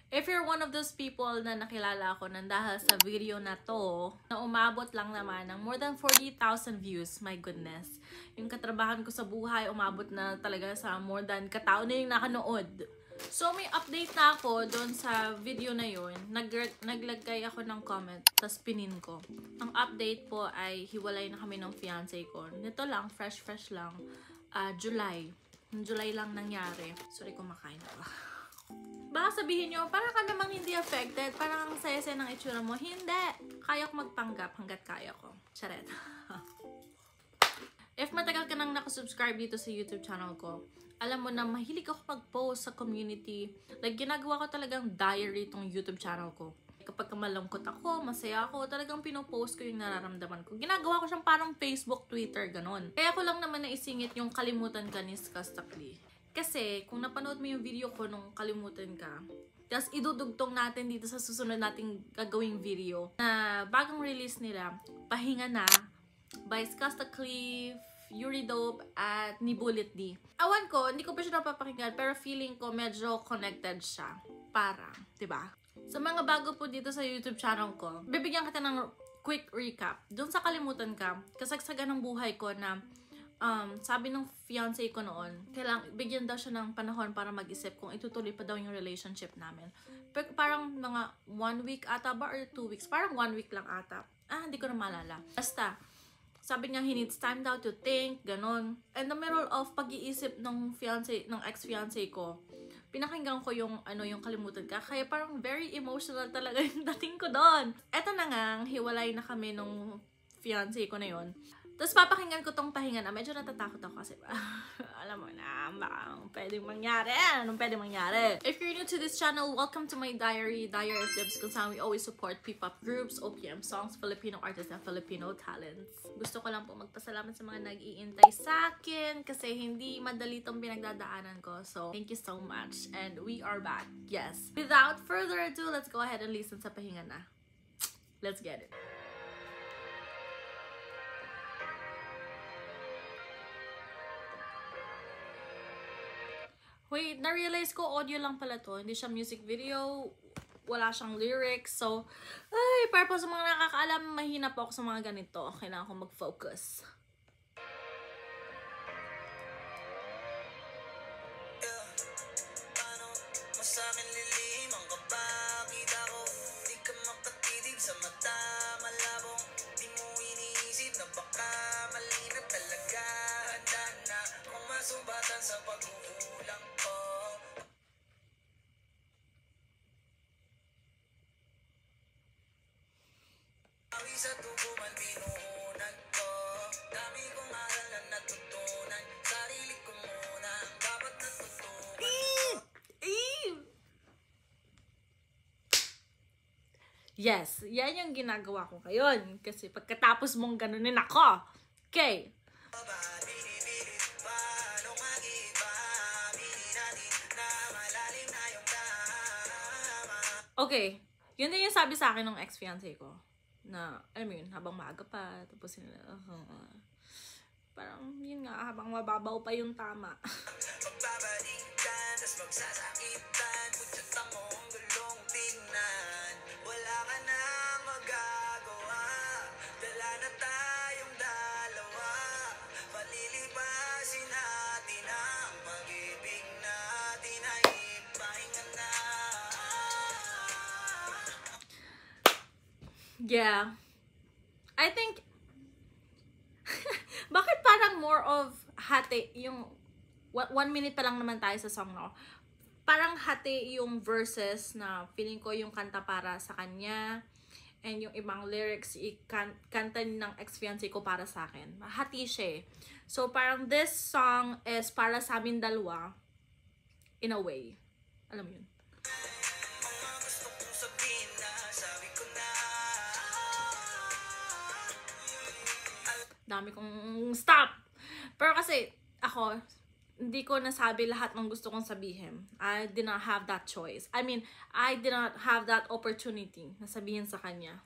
If you're one of those people na nakilala ko nang dahil sa video na to, na umabot lang naman ng more than 40,000 views, my goodness. Yung katrabahan ko sa buhay, umabot na talaga sa more than katao na yung nakanood. So, may update na ako doon sa video na yun. Naglagay ako ng comment, tas pinin ko. Ang update po ay hiwalay na kami ng fiancé ko. Nito lang, fresh lang. July. July lang nangyari. Sorry, kumakain ako. Baka sabihin nyo, parang ka namang hindi affected. Parang ang saya-saya ng itsura mo. Hindi! Kaya ko magpanggap hanggat kaya ko. Charet. If matagal ka nang nakasubscribe dito sa YouTube channel ko, alam mo na mahilig ako mag-post sa community. Like, ginagawa ko talagang diary tong YouTube channel ko. Kapag malungkot ako, masaya ako, talagang pinopost ko yung nararamdaman ko. Ginagawa ko siyang parang Facebook, Twitter, ganon. Kaya ko lang naman naisingit yung Kalimutan Ka ni Skastakli. Kasi, kung napanood mo yung video ko nung Kalimutan Ka, tapos idudugtong natin dito sa susunod nating gagawing video na bagong release nila, Pahinga Na, by Skastakli, Yuri Dope, at ni Bullet D. Awan ko, hindi ko pa siya napapakinggan, pero feeling ko medyo connected siya. Parang, diba? Sa mga bago po dito sa YouTube channel ko, bibigyan kita ng quick recap. Doon sa Kalimutan Ka, kasagsagan ng buhay ko na sabi ng fiancé ko noon, bigyan daw siya ng panahon para mag-isip kung itutuloy pa daw yung relationship namin. Pero parang mga 1 week ata ba or 2 weeks? Parang 1 week lang ata. Hindi ko na maalala. Basta, sabi niya, he needs time daw to think, ganon. And the middle of pag-iisip ng ex-fiancé ko, pinakinggan ko yung Kalimutan Ka. Kaya parang very emotional talaga yung dating ko doon. Eto na nga, hiwalay na kami nung fiancé ko na yon. Tapos papakinggan ko tong Pahinga Na. Medyo natatakot ako kasi alam mo na, baka anong pwedeng mangyari. If you're new to this channel, welcome to my diary of Debs, kung saan we always support P-pop groups, OPM songs, Filipino artists, and Filipino talents. Gusto ko lang po magpasalamat sa mga nag-iintay sa akin kasi hindi madali tong pinagdadaanan ko. So, thank you so much. And we are back. Yes. Without further ado, let's go ahead and listen sa Pahinga Na. Let's get it. Wait, na-realize ko audio lang pala to. Hindi siya music video. Wala siyang lyrics. So, para po sa mga nakakaalam, mahina po ako sa mga ganito. Kailangan ko mag-focus. Sa tubo man binuhunan ko, dami kong aral na natutunan, sarili ko muna ang dapat natutunan. Yes, yan yung ginagawa ko ngayon. Kasi pagkatapos mong ganunin ako. Okay. Okay. Yun din yung sabi sa akin ng ex-fiancé ko. Na, alam mo yun, habang maaga pa, tapos parang, yun nga, habang mababaw pa yung tama. Magbabalikan, tas magsasakitan, putyat ang gulong tingnan, wala ka na magagawa, dala na tayong dalawa, palilipasin natin ang pag-ibig natin ay pahinga na. Yeah. I think bakit parang more of hati yung 1 minute pa lang naman tayo sa song, no? Parang hati yung verses na feeling ko yung kanta para sa kanya and yung ibang lyrics kanta ng ex-fiancé ko para sa akin. Hati siya. So parang this song is para sa amin dalawa in a way. Alam mo yun? Dami kong stop. Pero kasi ako, hindi ko nasabi lahat ng gusto kong sabihin. I did not have that choice. I mean, I did not have that opportunity na sabihin sa kanya.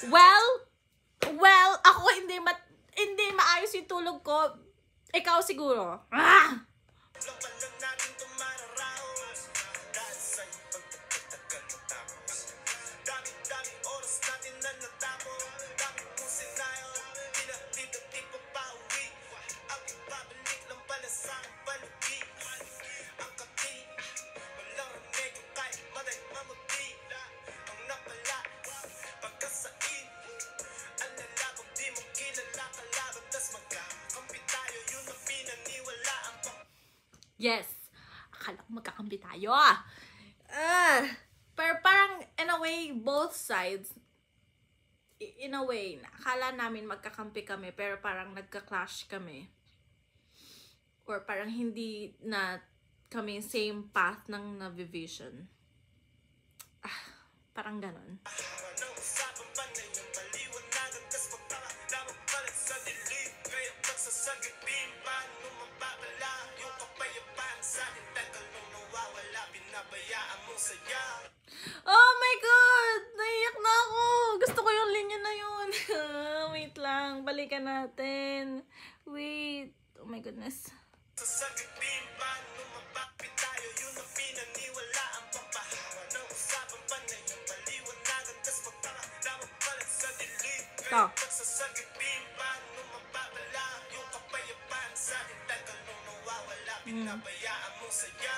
Well, ako hindi maayos yung tulog ko. Ikaw siguro. Ah! Laban lang natin tumararaos dahil sa'yo pagtatagal matapos. Daming oras natin na natapos. Daming pusin tayo, di pa pauwi. Ang ibabalik lang pala sa palugi. Ang kati, walang remedyo kahit matay mamuti. Ang napala, pagkasain. Ang lalabang di mo kilala kalaban, tas magkakampi tayo. Yun ang pinaniwalaan pa. Yes. Akala ko magkakampi tayo. Pero parang, in a way, both sides, in a way, akala namin magkakampi kami, pero parang nagka-clash kami. Or parang hindi na kami same path ng navivision. Parang ganon. Anong usapan pa na yung paliwanagan, tas magpapalaman pala sa dilim. Kaya pagsasagipin, paano mapapala yung kapayapaan sa akin? Tagal nung nawawala, pinabayaan mong saya. Oh my God! Naiyak na ako! Gusto ko yung linya na yun. Wait lang. Balikan natin. Wait. Oh my goodness. Sasagipin, paano mapapit tayo? Yun ang pinaniwalaan pa pa. Anong usapan pa na yung paliwanagan, tas magpapalaman pala sa dilim. Kaya pagsasagipin, paano mapapala yung kapayapaan sa akin? Tagal nung nawawala, pinabayaan mong saya.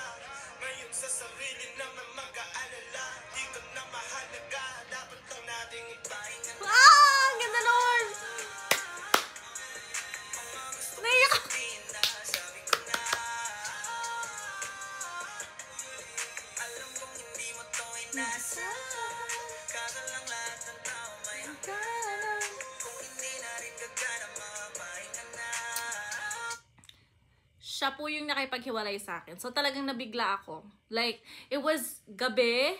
Ngayon sa sarili naman mag-aalala, di ka na mahalaga, dapat lang nating ipahinga. Ang ganda nun! Naiyak ako! Sabi ko na, alam kong hindi mo to inasa. Kaso lang lahat ng tao may hangganan. Kung hindi na rin gagana, mapahinga na. Siya po yung nakipaghiwalay sa akin. So talagang nabigla ako. Like, it was gabi,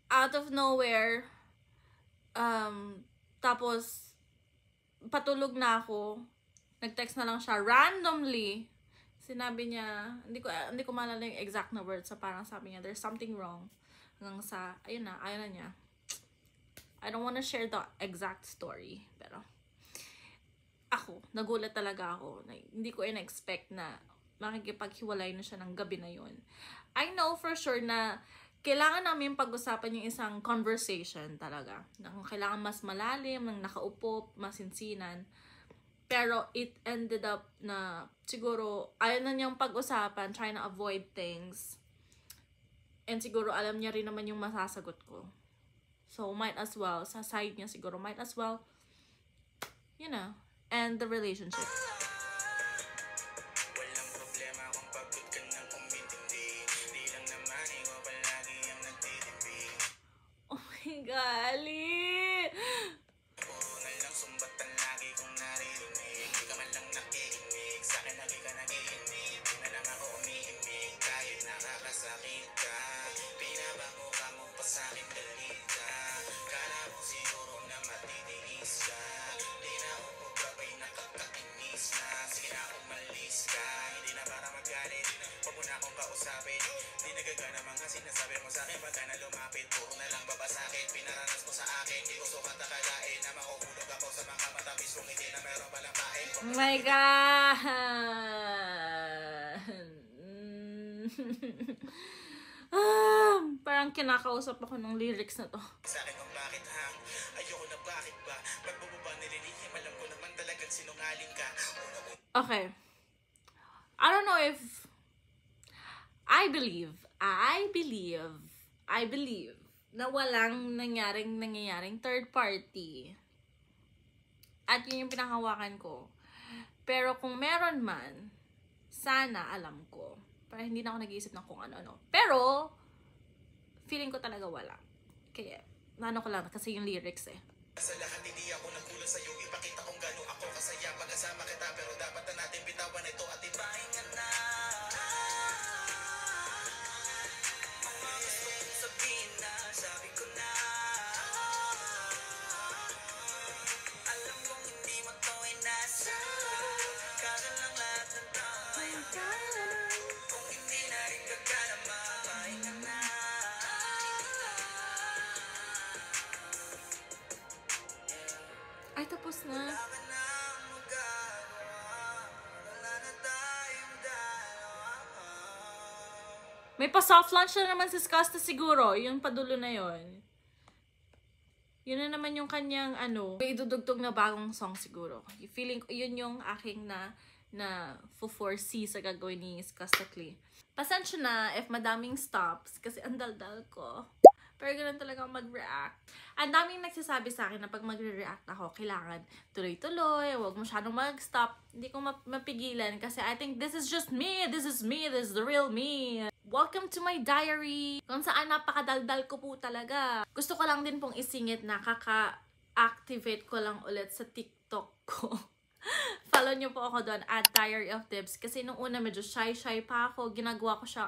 out of nowhere, tapos patulog na ako. Nag-text na lang siya randomly. Sinabi niya, hindi ko maalala yung exact na words. So parang sabi niya, there's something wrong. Hanggang sa, ayun na niya. I don't wanna share the exact story. Pero, ako, nagulat talaga ako. Hindi ko in-expect na makikipaghiwalay na siya ng gabi na yun. I know for sure na kailangan namin pag-usapan yung isang conversation talaga. Kailangan mas malalim, nang nakaupo, masinsinan. Pero it ended up na siguro ayaw na niyang pag-usapan, trying to avoid things. And siguro alam niya rin naman yung masasagot ko. So might as well, sa side niya siguro, might as well, you know, end the relationship. Walang problema kung pagod ka ng kumintindi. Di lang naman ikaw palagi ang nagtitipid. Oh my gali! Puro na lang sumbatan lagi kong naririnig. Di ka man lang nakikinig, sa'kin lagi ka nakikinig. Di na lang ako umihimig, kahit nakakasakit ka. Pinabango ka mo pa sa'kin dalita. Kala mo siguro na matitiis ka. Di na ako gabay nakakainis na. Sige na umalis ka, hindi na para magalit. Huwag mo na akong kausapin. Di nagagana mga sinasabi mo sa'kin. Pagka na lumapit, puro na lang babasakit. Pinaranas mo sa akin, di gusto ka takalain. Na makukulog ako sa mga matamis kung hindi na meron palang kain. Oh my God! Parang kinakausap ako ng lyrics na to. Sa'kin kung bakit hang, ayoko na bakit ba. Pagbubaba nililihim, alam ko naman talagang sinungaling ka. Okay. I don't know if I believe na walang nangyayaring third party. At yun yung pinakahawakan ko. Pero kung meron man, sana alam ko. Para hindi na ako nag-iisip ng kung ano-ano. Pero, feeling ko talaga wala. Kaya, ano ko lang, kasi yung lyrics eh. Sa lahat hindi ako nagkulang sa'yo. Ipakita kung gano'n ako kasaya. Pagkasama kita pero dapat na natin bitawan ito at ipahinga na. Mga gusto kong sabihin na sabi ko na. Alam kong hindi mo to inasa. Kaso lang lahat ng tao ay hangganan. Kung hindi na rin gagana, mapahinga na. tapos na. Wala ka nang magagawa, wala na tayong dalawa. May pa-soft launch na naman si Skasta siguro. Yung padulo na yon. Yun na naman yung kanyang may idudugtog na bagong song siguro. Feeling ko yun yung aking na foresee sa gagawin ni Skasta Klee. Pasensya na if madaming stops kasi ang daldal ko. Pero ganun talaga mag-react. Ang daming nagsasabi sa akin na pag magre-react ako, kailangan tuloy-tuloy, huwag masyadong mag-stop. Hindi ko mapigilan kasi I think this is just me, this is the real me. Welcome to my diary, kung saan napakadaldal ko po talaga. Gusto ko lang din pong isingit na kaka-activate ko lang ulit sa TikTok ko. Follow nyo po ako doon at Diary of Dibs. Kasi nung una medyo shy pa ako. Ginagawa ko siya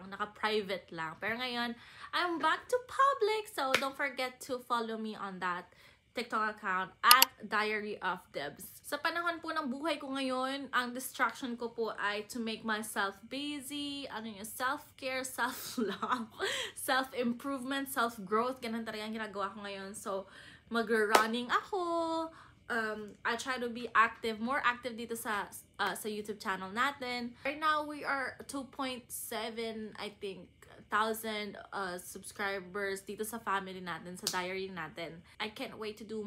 naka-private lang. Pero ngayon, I'm back to public. So don't forget to follow me on that TikTok account at Diary of Dibs. Sa panahon po ng buhay ko ngayon, ang distraction ko po ay to make myself busy, self-care, self-love, self-improvement, self-growth. Ganun talaga ang ginagawa ko ngayon. So, mag-running ako. I try to be more active dito sa YouTube channel natin. Right now, we are 2.7, I think, thousand subscribers dito sa family natin, sa diary natin. I can't wait to do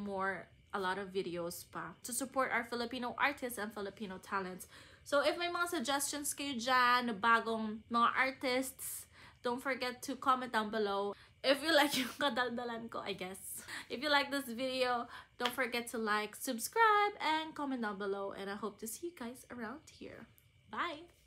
a lot of videos pa to support our Filipino artists and Filipino talents. So, if may mga suggestions kayo dyan, bagong mga artists, don't forget to comment down below. If you like yung kadaldalan ko, I guess. If you like this video, don't forget to like, subscribe, and comment down below. And I hope to see you guys around here. Bye!